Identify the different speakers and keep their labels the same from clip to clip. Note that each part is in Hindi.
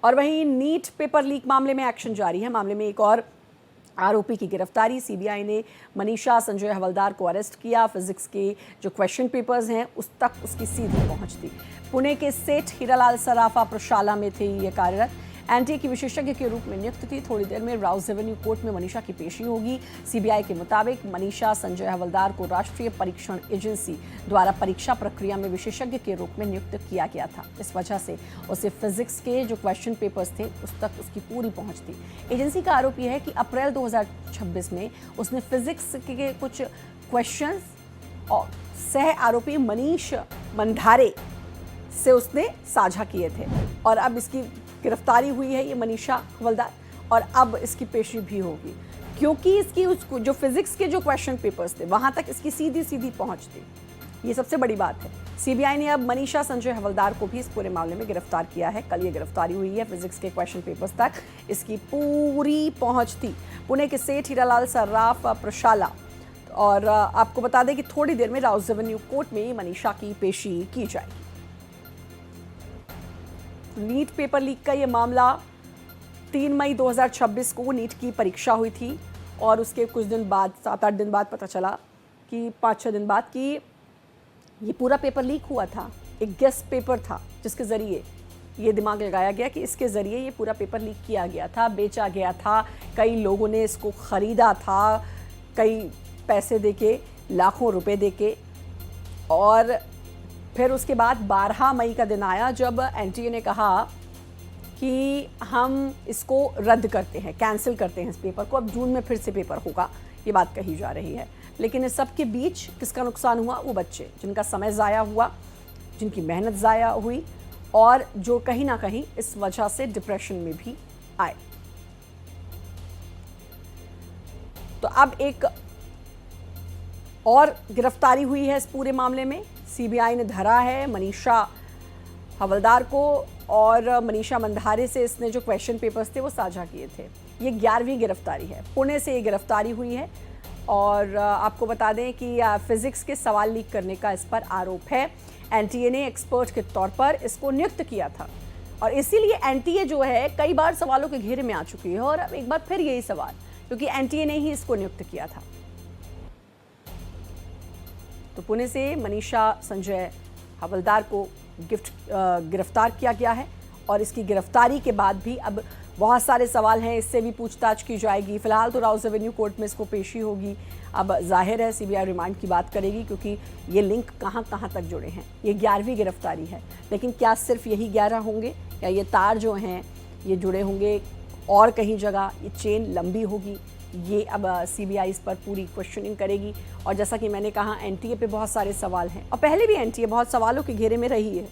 Speaker 1: और वहीं नीट पेपर लीक मामले में एक्शन जारी है। मामले में एक और आरोपी की गिरफ्तारी। सीबीआई ने मनीषा संजय हवलदार को अरेस्ट किया। फिजिक्स के जो क्वेश्चन पेपर्स हैं उस तक उसकी सीधी पहुंच थी। पुणे के सेठ हीरालाल सराफा प्रशाला में थे ये कार्यरत। एनटीए की विशेषज्ञ के रूप में नियुक्त थी। थोड़ी देर में राउस एवेन्यू कोर्ट में मनीषा की पेशी होगी। सीबीआई के मुताबिक मनीषा संजय हवलदार को राष्ट्रीय परीक्षण एजेंसी द्वारा परीक्षा प्रक्रिया में विशेषज्ञ के रूप में नियुक्त किया गया था। इस वजह से उसे फिजिक्स के जो क्वेश्चन पेपर्स थे उस तक उसकी पूरी पहुंच थी। एजेंसी का आरोप यह है कि अप्रैल 2026 में उसने फिजिक्स के कुछ क्वेश्चंस और सह आरोपी मनीष मंधारे से उसने साझा किए थे और अब इसकी गिरफ्तारी हुई है ये मनीषा हवलदार और अब इसकी पेशी भी होगी क्योंकि इसकी उसको जो फिजिक्स के जो क्वेश्चन पेपर्स थे वहां तक इसकी सीधी सीधी पहुंच थी। ये सबसे बड़ी बात है। सीबीआई ने अब मनीषा संजय हवलदार को भी इस पूरे मामले में गिरफ्तार किया है। कल ये गिरफ्तारी हुई है। फिजिक्स के क्वेश्चन पेपर्स तक इसकी पूरी पहुंच थी। पुणे के सेठ हीरालाल सराफ प्रशाला। और आपको बता दें कि थोड़ी देर में राउस एवेन्यू कोर्ट में मनीषा की पेशी की जाएगी। नीट पेपर लीक का ये मामला 3 मई 2026 को नीट की परीक्षा हुई थी और उसके कुछ दिन बाद 7-8 दिन बाद पता चला कि 5-6 दिन बाद कि ये पूरा पेपर लीक हुआ था। एक गेस्ट पेपर था जिसके ज़रिए ये दिमाग लगाया गया कि इसके ज़रिए ये पूरा पेपर लीक किया गया था, बेचा गया था। कई लोगों ने इसको ख़रीदा था, कई पैसे देके, लाखों रुपए देके। और फिर उसके बाद 12 मई का दिन आया जब एनटीए ने कहा कि हम इसको रद्द करते हैं, कैंसिल करते हैं इस पेपर को। अब जून में फिर से पेपर होगा, ये बात कही जा रही है। लेकिन इस सब के बीच किसका नुकसान हुआ? वो बच्चे जिनका समय ज़ाया हुआ, जिनकी मेहनत ज़ाया हुई और जो कहीं ना कहीं इस वजह से डिप्रेशन में भी आए। तो अब एक और गिरफ्तारी हुई है इस पूरे मामले में। सीबीआई ने धरा है मनीषा हवलदार को और मनीषा मंधारे से इसने जो क्वेश्चन पेपर्स थे वो साझा किए थे। ये 11वीं गिरफ्तारी है। पुणे से ये गिरफ्तारी हुई है और आपको बता दें कि फिजिक्स के सवाल लीक करने का इस पर आरोप है। एनटीए ने एक्सपर्ट के तौर पर इसको नियुक्त किया था और इसीलिए एनटीए जो है कई बार सवालों के घेरे में आ चुकी है और अब एक बार फिर यही सवाल, क्योंकि एनटीए ने ही इसको नियुक्त किया था। तो पुणे से मनीषा संजय हवलदार को गिरफ्तार किया गया है और इसकी गिरफ्तारी के बाद भी अब बहुत सारे सवाल हैं, इससे भी पूछताछ की जाएगी। फिलहाल तो राउस एवेन्यू कोर्ट में इसको पेशी होगी। अब जाहिर है सीबीआई रिमांड की बात करेगी क्योंकि ये लिंक कहां कहां तक जुड़े हैं। ये 11वीं गिरफ्तारी है, लेकिन क्या सिर्फ यही 11 होंगे या ये तार जो हैं ये जुड़े होंगे और कहीं जगह? ये चेन लंबी होगी। ये अब सीबीआई इस पर पूरी क्वेश्चनिंग करेगी और जैसा कि मैंने कहा एनटीए पे बहुत सारे सवाल हैं और पहले भी एनटीए बहुत सवालों के घेरे में रही है।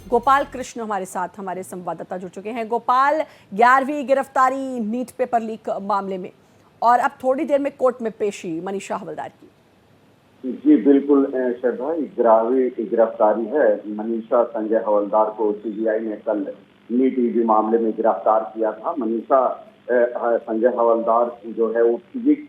Speaker 1: गोपाल कृष्ण हमारे साथ, हमारे संवाददाता जुड़ चुके हैं। गोपाल, 11वीं गिरफ्तारी नीट पेपर लीक मामले में और अब थोड़ी देर में कोर्ट में पेशी मनीषा हवलदार की।
Speaker 2: जी बिल्कुल श्रद्धा, 11वीं गिरफ्तारी है। मनीषा संजय हवलदार को सीबीआई ने कल नीट ईवी मामले में गिरफ्तार किया था। मनीषा संजय हवलदार जो है वो फिजिक्स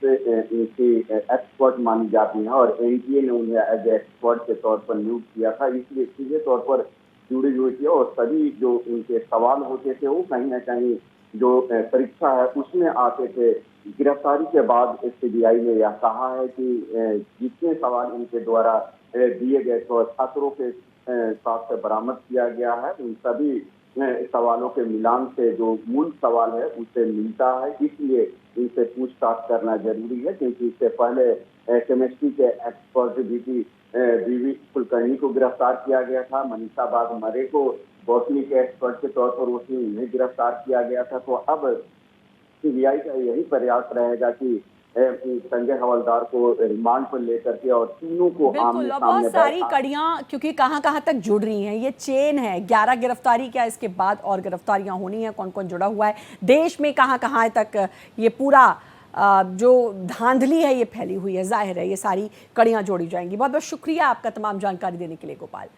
Speaker 2: की एक्सपर्ट मानी जाती है और एनटीए ने उन्हें एज एक्सपर्ट के तौर पर नियुक्त किया था, इसलिए सीधे तौर पर जुड़ी हुई थी और सभी जो उनके सवाल होते थे वो कहीं ना कहीं जो परीक्षा है उसमें आते थे। गिरफ्तारी के बाद सीबीआई ने यह कहा है कि जितने सवाल इनके द्वारा दिए गए तो छात्रों के साथ से बरामद किया गया है, उन सभी सवालों के मिलान से जो मूल सवाल है उससे मिलता है, इसलिए इनसे पूछताछ करना जरूरी है। क्योंकि इससे पहले केमिस्ट्री के एक्सपर्ट बीवी कुलकर्णी को गिरफ्तार किया गया था। मनीषा बाद मरे को बॉटनी के एक्सपर्ट के तौर पर उन्हें गिरफ्तार किया गया था। तो अब सीबीआई का यही प्रयास रहेगा कि संजय हवलदार को रिमांड पर लेकर के और तीनों को
Speaker 1: बिल्कुल, और बहुत सारी कड़ियां क्योंकि कहां कहां तक जुड़ रही हैं। ये चेन है, 11 गिरफ्तारी, क्या इसके बाद और गिरफ्तारियां होनी है? कौन कौन जुड़ा हुआ है देश में, कहां कहां तक ये पूरा जो धांधली है ये फैली हुई है? जाहिर है ये सारी कड़ियां जोड़ी जाएंगी। बहुत बहुत शुक्रिया आपका तमाम जानकारी देने के लिए गोपाल।